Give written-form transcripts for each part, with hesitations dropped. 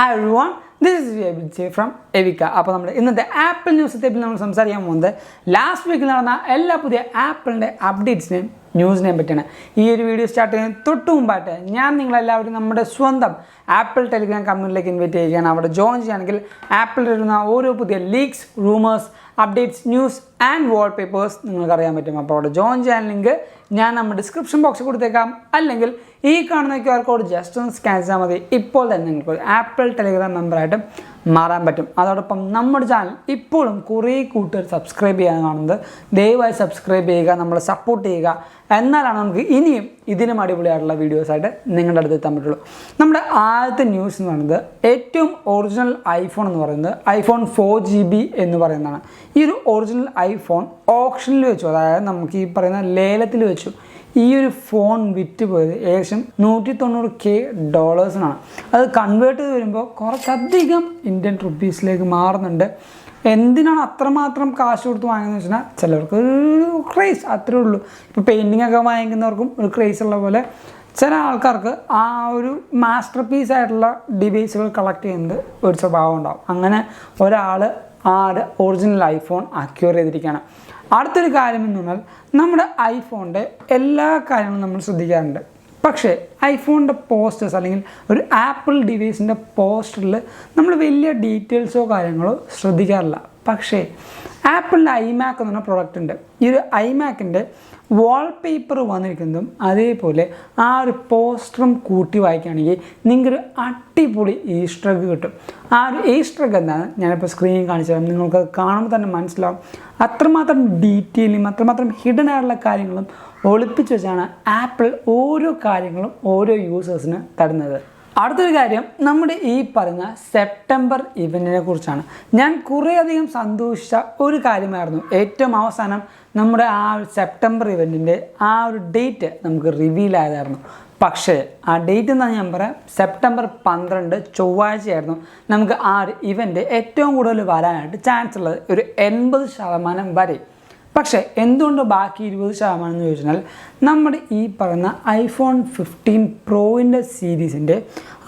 Hi everyone, this is Xavier from Evika. അപ്പോൾ നമ്മൾ ഇന്നത്തെ ആപ്പിൾ ന്യൂസ് ടേപ്പിൽ നമ്മൾ സംസാരിക്കാൻ പോകുന്നത് ലാസ്റ്റ് വീക്കിൽ നടന്ന എല്ലാ പുതിയ ആപ്പിളിൻ്റെ അപ്ഡേറ്റ്സിനെയും ന്യൂസിനെയും പറ്റിയാണ്. ഈ ഒരു വീഡിയോ സ്റ്റാർട്ട് ചെയ്യുന്നതിന് തൊട്ട് മുമ്പായിട്ട് ഞാൻ നിങ്ങളെല്ലാവരും നമ്മുടെ സ്വന്തം ആപ്പിൾ ടെലിഗ്രാം കമ്മ്യൂണിറ്റിയിലേക്ക് ഇൻവൈറ്റ് ചെയ്യുകയാണ്. അവിടെ ജോയിൻ ചെയ്യുകയാണെങ്കിൽ ആപ്പിളിൽ വരുന്ന ഓരോ പുതിയ leaks, rumours, updates, news and wallpapers നിങ്ങൾക്ക് അറിയാൻ പറ്റും. അപ്പോൾ അവിടെ ജോയിൻ ചെയ്യാൻ ലിങ്ക് ഞാൻ നമ്മുടെ ഡിസ്ക്രിപ്ഷൻ ബോക്സിൽ കൊടുത്തേക്കാം, അല്ലെങ്കിൽ ഈ കാണുന്ന QR കോഡ് ജസ്റ്റ് ഒന്ന് സ്കാൻ ചെയ്താൽ മതി. ഇപ്പോൾ തന്നെ നിങ്ങൾക്ക് ഒരു ആപ്പിൾ ടെലിഗ്രാം മെമ്പറായിട്ട് മാറാൻ പറ്റും. അതോടൊപ്പം നമ്മുടെ ചാനൽ ഇപ്പോഴും കുറേ കൂട്ടുകാർ സബ്സ്ക്രൈബ് ചെയ്യാൻ കാണുന്നത്, ദയവായി സബ്സ്ക്രൈബ് ചെയ്യുക, നമ്മളെ സപ്പോർട്ട് ചെയ്യുക. എന്നാലാണ് നമുക്ക് ഇനിയും ഇതിനും അടിപൊളിയായിട്ടുള്ള വീഡിയോസായിട്ട് നിങ്ങളുടെ അടുത്ത് എത്താൻ പറ്റുള്ളൂ. നമ്മുടെ ആദ്യത്തെ ന്യൂസ് എന്ന് പറയുന്നത് ഏറ്റവും ഒറിജിനൽ ഐഫോൺ എന്ന് പറയുന്നത് iPhone 4GB എന്ന് പറയുന്നതാണ്. ഈ ഒരു ഒറിജിനൽ ഐഫോൺ ഓപ്ഷനിൽ വെച്ചു, അതായത് നമുക്ക് ഈ പറയുന്ന ലേലത്തിൽ വെച്ചു ഈ ഒരു ഫോൺ വിറ്റ് പോയത് ഏകദേശം $190K. അത് കൺവേർട്ട് ചെയ്ത് വരുമ്പോൾ കുറച്ചധികം ഇന്ത്യൻ റുപ്പീസിലേക്ക് മാറുന്നുണ്ട്. എന്തിനാണ് അത്രമാത്രം കാശ് കൊടുത്ത് വാങ്ങുന്നത് വെച്ചാൽ ചിലർക്ക് ഒരു ക്രേസ്, അത്രേ ഉള്ളൂ. ഇപ്പോൾ പെയിൻറ്റിംഗ് ഒക്കെ വാങ്ങിക്കുന്നവർക്കും ഒരു ക്രേസ് ഉള്ള പോലെ ചില ആൾക്കാർക്ക് ആ ഒരു മാസ്റ്റർ പീസ് ആയിട്ടുള്ള ഡിവൈസുകൾ കളക്ട് ചെയ്യുന്നത് ഒരു സ്വഭാവം ഉണ്ടാവും. അങ്ങനെ ഒരാൾ ഒറിജിനൽ ഐഫോൺ അക്യൂർ ചെയ്തിരിക്കുകയാണ്. അടുത്തൊരു കാര്യം എന്ന് പറഞ്ഞാൽ നമ്മുടെ ഐഫോണിൻ്റെ എല്ലാ കാര്യങ്ങളും നമ്മൾ ശ്രദ്ധിക്കാറുണ്ട്. പക്ഷേ ഐഫോണിൻ്റെ പോസ്റ്റേഴ്സ് അല്ലെങ്കിൽ ഒരു ആപ്പിൾ ഡിവൈസിൻ്റെ പോസ്റ്ററിൽ നമ്മൾ വലിയ ഡീറ്റെയിൽസോ കാര്യങ്ങളോ ശ്രദ്ധിക്കാറില്ല. പക്ഷേ ആപ്പിളിൻ്റെ iMac എന്ന് പറഞ്ഞ പ്രൊഡക്റ്റ് ഉണ്ട്. ഈ ഒരു iMacൻ്റെ വാൾപേപ്പർ വന്നിരിക്കുന്നതും അതേപോലെ ആ ഒരു പോസ്റ്ററും കൂട്ടി വായിക്കുകയാണെങ്കിൽ നിങ്ങൾക്കൊരു അടിപൊളി ഈസ്റ്റർ എഗ് കിട്ടും. ആ ഒരു ഈസ്റ്റർ എഗ് എന്താണ് ഞാനിപ്പോൾ സ്ക്രീനിൽ കാണിച്ചു തരാം. നിങ്ങൾക്ക് കാണുമ്പോൾ തന്നെ മനസ്സിലാവും. അത്രമാത്രം ഡീറ്റെയിലും അത്രമാത്രം ഹിഡൻ ആയിട്ടുള്ള കാര്യങ്ങളും ഒളിപ്പിച്ച് വെച്ചാണ് ആപ്പിൾ ഓരോ കാര്യങ്ങളും ഓരോ യൂസേഴ്സിന് തരുന്നത്. അടുത്തൊരു കാര്യം നമ്മുടെ ഈ പറഞ്ഞ സെപ്റ്റംബർ ഇവൻറ്റിനെ കുറിച്ചാണ്. ഞാൻ കുറേയധികം സന്തോഷിച്ച ഒരു കാര്യമായിരുന്നു. ഏറ്റവും അവസാനം നമ്മുടെ ആ ഒരു സെപ്റ്റംബർ ഇവൻറ്റിൻ്റെ ആ ഒരു ഡേറ്റ് നമുക്ക് റിവീൽ ആയതായിരുന്നു. പക്ഷേ ആ ഡേറ്റ് എന്താണെന്ന് ഞാൻ പറയാം. സെപ്റ്റംബർ 12 ചൊവ്വാഴ്ചയായിരുന്നു നമുക്ക് ആ ഒരു ഇവൻറ്റ് ഏറ്റവും കൂടുതൽ വരാനായിട്ട് ചാൻസ് ഉള്ളത്, ഒരു 80% വരെ. പക്ഷേ എന്തുകൊണ്ട് ബാക്കി 20% എന്ന് ചോദിച്ചാൽ നമ്മുടെ ഈ പറയുന്ന iPhone 15 Proൻ്റെ സീരീസിൻ്റെ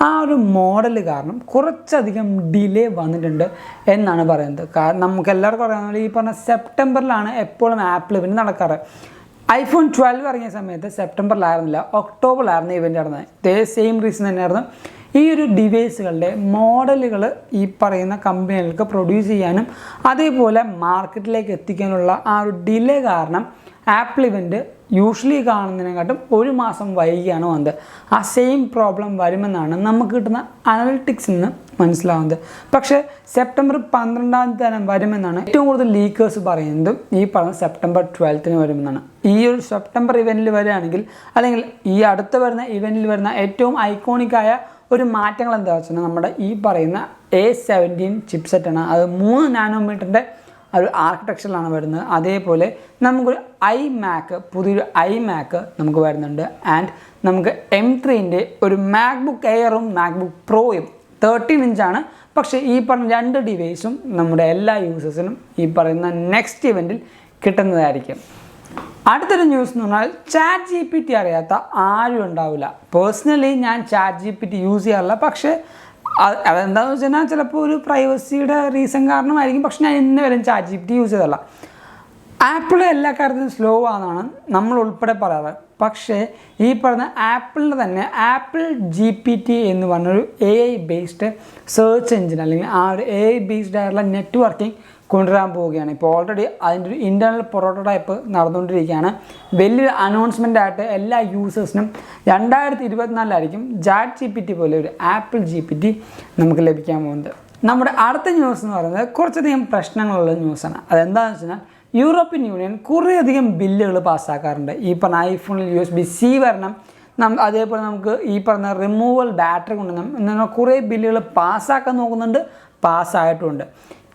ആ ഒരു മോഡൽ കാരണം കുറച്ചധികം ഡിലേ വന്നിട്ടുണ്ട് എന്നാണ് പറയുന്നത്. കാരണം നമുക്ക് എല്ലാവർക്കും അറിയാവുന്ന ഈ പറഞ്ഞ സെപ്റ്റംബറിലാണ് എപ്പോഴും ആപ്പിൾ ഇവൻറ്റ് നടക്കാറ്. iPhone 12 ഇറങ്ങിയ സമയത്ത് സെപ്റ്റംബറിലായിരുന്നില്ല, ഒക്ടോബറിലായിരുന്നു ഇവൻറ്റ് നടന്നത്. ഇതേ സെയിം റീസൺ തന്നെയായിരുന്നു. ഈ ഒരു ഡിവൈസുകളുടെ മോഡലുകൾ ഈ പറയുന്ന കമ്പനികൾക്ക് പ്രൊഡ്യൂസ് ചെയ്യാനും അതേപോലെ മാർക്കറ്റിലേക്ക് എത്തിക്കാനുള്ള ആ ഒരു ഡിലേ കാരണം ആപ്പിൾ ഇവൻറ്റ് യൂഷ്വലി കാണുന്നതിനെക്കാട്ടും ഒരു മാസം വൈകിയാണ് വന്നത്. ആ സെയിം പ്രോബ്ലം വരുമെന്നാണ് നമുക്ക് കിട്ടുന്ന അനലിറ്റിക്സിൽ നിന്ന് മനസ്സിലാവുന്നത്. പക്ഷേ സെപ്റ്റംബർ 12 വരുമെന്നാണ് ഏറ്റവും കൂടുതൽ ലീക്കേഴ്സ് പറയുന്നതും. ഈ പറഞ്ഞ സെപ്റ്റംബർ 12 വരുമെന്നാണ്. ഈ ഒരു സെപ്റ്റംബർ ഇവൻറ്റിൽ വരികയാണെങ്കിൽ, അല്ലെങ്കിൽ ഈ അടുത്ത് വരുന്ന ഇവൻറ്റിൽ വരുന്ന ഏറ്റവും ഐക്കോണിക്കായ ഒരു മാറ്റങ്ങൾ എന്താ വെച്ചാൽ നമ്മുടെ ഈ പറയുന്ന A17 ചിപ്സെറ്റാണ്. അത് 3 നാനോമീറ്ററിൻ്റെ ഒരു ആർക്കിടെക്ചറിലാണ് വരുന്നത്. അതേപോലെ നമുക്കൊരു പുതിയൊരു iMac നമുക്ക് വരുന്നുണ്ട്. ആൻഡ് നമുക്ക് M3ൻ്റെ ഒരു MacBook Airഉം MacBook Proയും 13 ഇഞ്ചാണ്. പക്ഷേ ഈ പറഞ്ഞ 2 ഡിവൈസും നമ്മുടെ എല്ലാ യൂസേഴ്സിനും ഈ പറയുന്ന നെക്സ്റ്റ് ഇവൻറ്റിൽ കിട്ടുന്നതായിരിക്കും. അടുത്തൊരു ന്യൂസ് എന്ന് പറഞ്ഞാൽ ChatGPT അറിയാത്ത ആരും ഉണ്ടാവില്ല. പേഴ്സണലി ഞാൻ ChatGPT യൂസ് ചെയ്യാറില്ല. പക്ഷേ അതെന്താണെന്ന് വെച്ച് കഴിഞ്ഞാൽ ചിലപ്പോൾ ഒരു പ്രൈവസിയുടെ റീസൺ കാരണമായിരിക്കും. പക്ഷെ ഞാൻ ഇന്ന് വരെ ChatGPT യൂസ് ചെയ്തല്ല. ആപ്പിൾ എല്ലാ കാര്യത്തിലും സ്ലോ ആണെന്നാണ് നമ്മൾ ഉൾപ്പെടെ പറയാറ്. പക്ഷേ ഈ പറഞ്ഞ ആപ്പിളിൻ്റെ തന്നെ ആപ്പിൾ GPT എന്ന് പറഞ്ഞൊരു AI ബേസ്ഡ് സെർച്ച് എഞ്ചിൻ, അല്ലെങ്കിൽ ആ ഒരു AI ബേസ്ഡ് ആയിട്ടുള്ള നെറ്റ്വർക്കിംഗ് കൊണ്ടുവരാൻ പോവുകയാണ്. ഇപ്പോൾ ഓൾറെഡി അതിൻ്റെ ഒരു ഇൻ്റർണൽ പ്രോട്ടോടൈപ്പ് നടന്നുകൊണ്ടിരിക്കുകയാണ്. വലിയൊരു അനൗൺസ്മെൻ്റ് ആയിട്ട് എല്ലാ യൂസേഴ്സിനും 2024 ChatGPT പോലെ ഒരു ആപ്പിൾ GPT നമുക്ക് ലഭിക്കാൻ പോകുന്നത്. നമ്മുടെ അടുത്ത ന്യൂസ് എന്ന് പറയുന്നത് കുറച്ചധികം പ്രശ്നങ്ങളുള്ള ന്യൂസാണ്. അതെന്താണെന്ന് വെച്ച് കഴിഞ്ഞാൽ യൂറോപ്യൻ യൂണിയൻ കുറേയധികം ബില്ലുകൾ പാസ്സാക്കാറുണ്ട്. ഈ പറഞ്ഞ ഐഫോണിൽ USB-C വരണം, അതേപോലെ നമുക്ക് ഈ പറഞ്ഞ റിമൂവൽ ബാറ്ററി കൊണ്ടുവരണം എന്നാൽ കുറേ ബില്ലുകൾ പാസ്സാക്കാൻ നോക്കുന്നുണ്ട്, പാസ്സായിട്ടുമുണ്ട്.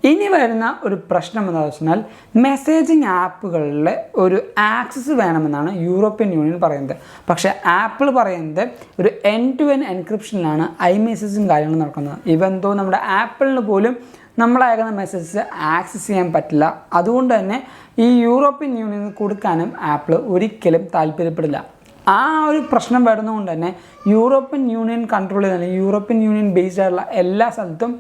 ഇനി വരുന്ന ഒരു പ്രശ്നം എന്താണെന്ന് വെച്ചാൽ മെസ്സേജിങ് ആപ്പുകളിലെ ഒരു ആക്സസ് വേണമെന്നാണ് യൂറോപ്യൻ യൂണിയൻ പറയുന്നത്. പക്ഷേ ആപ്പിൾ പറയുന്നത് ഒരു എൻഡ് ടു എൻഡ് എൻക്രിപ്ഷനിലാണ് iMessageും കാര്യങ്ങളും നടക്കുന്നത്. ഇവന്തോ നമ്മുടെ ആപ്പിളിന് പോലും നമ്മളയക്കുന്ന മെസ്സേജസ് ആക്സസ് ചെയ്യാൻ പറ്റില്ല. അതുകൊണ്ട് തന്നെ ഈ യൂറോപ്യൻ യൂണിയന് കൊടുക്കാനും ആപ്പിൾ ഒരിക്കലും താല്പര്യപ്പെടില്ല. ആ ഒരു പ്രശ്നം വരുന്നതുകൊണ്ട് തന്നെ യൂറോപ്യൻ യൂണിയൻ കൺട്രോൾ ചെയ്യുന്ന അല്ലെങ്കിൽ യൂറോപ്യൻ യൂണിയൻ ബേസ്ഡ് ആയിട്ടുള്ള എല്ലാ സ്ഥലത്തും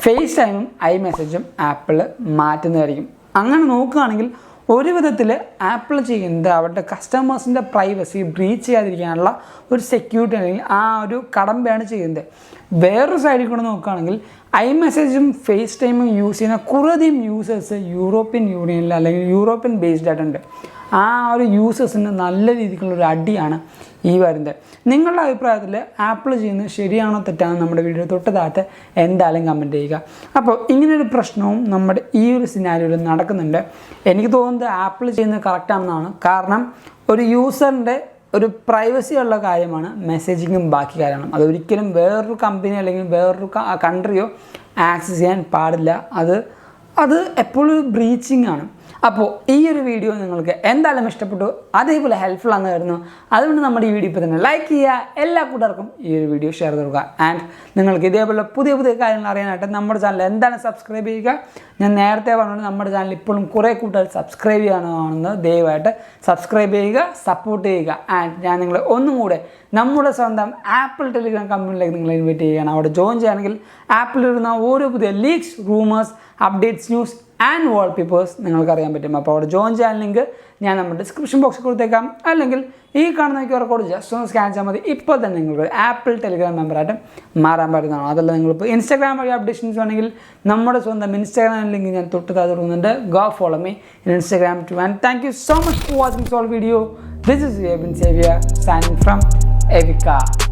ഫേസ് ടൈമും iMessageഉം ആപ്പിൾ മാറ്റുന്നതായിരിക്കും. അങ്ങനെ നോക്കുകയാണെങ്കിൽ ഒരു വിധത്തിൽ ആപ്പിൾ ചെയ്യുന്നത് അവരുടെ കസ്റ്റമേഴ്സിൻ്റെ പ്രൈവസി ബ്രീച്ച് ചെയ്യാതിരിക്കാനുള്ള ഒരു സെക്യൂരിറ്റി അല്ലെങ്കിൽ ആ ഒരു കടമ്പയാണ് ചെയ്യുന്നത്. വേറൊരു സൈഡിൽ കൂടെ നോക്കുകയാണെങ്കിൽ iMessageഉം ഫേസ് ടൈമും യൂസ് ചെയ്യുന്ന കുറേയധികം യൂസേഴ്സ് യൂറോപ്യൻ യൂണിയനിൽ അല്ലെങ്കിൽ യൂറോപ്യൻ ബേസ്ഡ് ആയിട്ടുണ്ട്. ആ ഒരു യൂസേഴ്സിന് നല്ല രീതിക്കുള്ളൊരു അടിയാണ് ഈ വരുന്നത്. നിങ്ങളുടെ അഭിപ്രായത്തിൽ ആപ്പിൾ ചെയ്യുന്നത് ശരിയാണോ തെറ്റാണോ നമ്മുടെ വീഡിയോ തൊട്ട് താഴത്ത് എന്തായാലും കമൻറ്റ് ചെയ്യുക. അപ്പോൾ ഇങ്ങനൊരു പ്രശ്നവും നമ്മുടെ ഈ ഒരു സിനാരിയോയിൽ നടക്കുന്നുണ്ട്. എനിക്ക് തോന്നുന്നത് ആപ്പിൾ ചെയ്യുന്നത് കറക്റ്റാണെന്നാണ്. കാരണം ഒരു യൂസറിൻ്റെ ഒരു പ്രൈവസി ഉള്ള കാര്യമാണ് മെസ്സേജിങ്ങും ബാക്കി കാര്യങ്ങളും. അതൊരിക്കലും വേറൊരു കമ്പനി അല്ലെങ്കിൽ വേറൊരു കൺട്രിയോ ആക്സസ് ചെയ്യാൻ പാടില്ല. അത് എപ്പോഴും ബ്രീച്ചിങ് ആണ്. അപ്പോൾ ഈ ഒരു വീഡിയോ നിങ്ങൾക്ക് എന്തായാലും ഇഷ്ടപ്പെട്ടു, അതേപോലെ ഹെൽപ്ഫുൾ ആണെന്ന് കരുതുന്നു. അതുകൊണ്ട് നമ്മുടെ ഈ വീഡിയോ ഇപ്പോൾ തന്നെ ലൈക്ക് ചെയ്യുക, എല്ലാ കൂട്ടുകാർക്കും ഈ ഒരു വീഡിയോ ഷെയർ ചെയ്യുക. ആൻഡ് നിങ്ങൾക്ക് ഇതേപോലെ പുതിയ പുതിയ കാര്യങ്ങൾ അറിയാനായിട്ട് നമ്മുടെ ചാനൽ എന്തായാലും സബ്സ്ക്രൈബ് ചെയ്യുക. ഞാൻ നേരത്തെ പറഞ്ഞത് നമ്മുടെ ചാനൽ ഇപ്പോഴും കുറേ കൂട്ടുകാർ സബ്സ്ക്രൈബ് ചെയ്യാനാണെന്ന് ദയവായിട്ട് സബ്സ്ക്രൈബ് ചെയ്യുക, സപ്പോർട്ട് ചെയ്യുക. ആൻഡ് ഞാൻ നിങ്ങളെ ഒന്നും കൂടെ നമ്മുടെ സ്വന്തം ആപ്പിൾ ടെലിഗ്രാം കമ്പനിയിലേക്ക് നിങ്ങളെ ഇൻവൈറ്റ് ചെയ്യുകയാണ്. അവിടെ ജോയിൻ ചെയ്യുകയാണെങ്കിൽ ആപ്പിൾ ഇടുന്ന ഓരോ പുതിയ leaks, rumours, updates, news and wallpapers നിങ്ങൾക്ക് അറിയാൻ പറ്റും. അപ്പോൾ അവിടെ ജോയിൻ ചെയ്യാൻ ലിങ്ക് ഞാൻ നമ്മുടെ ഡിസ്ക്രിപ്ഷൻ ബോക്സിൽ കൊടുത്തേക്കാം. അല്ലെങ്കിൽ ഈ കാണുന്ന QR കോഡ് ജസ്റ്റ് ഒന്ന് സ്കാൻ ചെയ്യാൽ മതി. ഇപ്പോൾ തന്നെ നിങ്ങൾക്ക് ആപ്പിൾ ടെലിഗ്രാം മെമ്പറായിട്ട് മാറാൻ പറ്റുന്നതാണ്. അതല്ല നിങ്ങളിപ്പോൾ ഇൻസ്റ്റാഗ്രാം വഴി അപ്ഡേഷൻസ് വേണമെങ്കിൽ നമ്മുടെ സ്വന്തം ഇൻസ്റ്റാഗ്രാം ലിങ്ക് ഞാൻ തൊട്ട് താഴെ കൊടുക്കുന്നുണ്ട്. Go follow me in Instagram too. And thank you so much for watching this whole video. This is Abin Xavier signing from Evika.